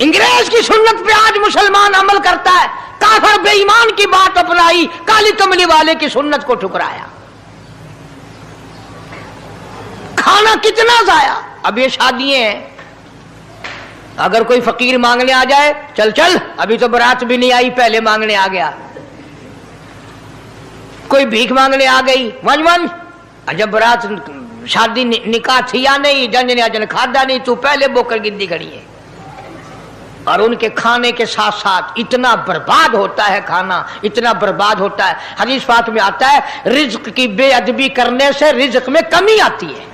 انگریز کی سنت پہ آج مسلمان عمل کرتا ہے، کافر بے ایمان کی بات اپنائی، کالی کملی والے کی سنت کو ٹھکرایا۔ کھانا کتنا ضائع۔ اب یہ شادیاں ہیں، اگر کوئی فقیر مانگنے آ جائے، چل چل ابھی تو برات بھی نہیں آئی پہلے مانگنے آ گیا۔ کوئی بھیک مانگنے آ گئی، ون ون، جب برات شادی نکاح تھی یا نہیں، جنج نے اجن کھادا نہیں، تو پہلے بوکر گدی کھڑی ہے۔ اور ان کے کھانے کے ساتھ ساتھ اتنا برباد ہوتا ہے کھانا، اتنا برباد ہوتا ہے۔ حدیث پاک میں آتا ہے رزق کی بے ادبی کرنے سے رزق میں کمی آتی ہے۔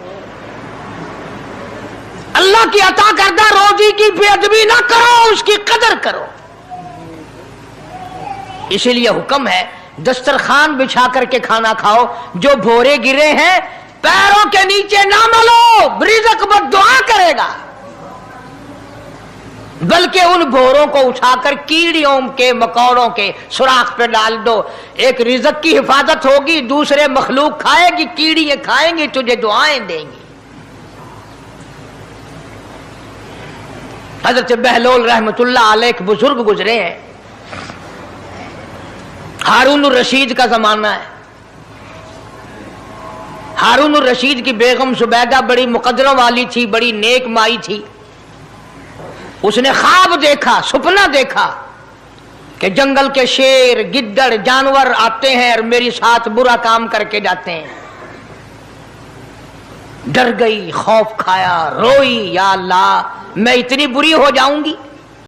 اللہ کی عطا کردہ روزی کی بے ادبی نہ کرو، اس کی قدر کرو۔ اسی لیے حکم ہے دسترخوان بچھا کر کے کھانا کھاؤ، جو بھورے گرے ہیں پیروں کے نیچے نہ ملو، رزق بد دعا کرے گا، بلکہ ان بھوروں کو اٹھا کر کیڑیوں کے مکوڑوں کے سوراخ پہ ڈال دو، ایک رزق کی حفاظت ہوگی، دوسرے مخلوق کھائے گی، کیڑیاں کھائیں گی، تجھے دعائیں دیں گی۔ حضرت بہلول رحمت اللہ علیہ ایک بزرگ گزرے ہیں، ہارون الرشید کا زمانہ ہے۔ ہارون الرشید کی بیگم زبیدہ بڑی مقدروں والی تھی، بڑی نیک مائی تھی۔ اس نے خواب دیکھا، سپنا دیکھا کہ جنگل کے شیر، گدڑ، جانور آتے ہیں اور میری ساتھ برا کام کر کے جاتے ہیں۔ ڈر گئی، خوف کھایا، روئی، یا اللہ میں اتنی بری ہو جاؤں گی؟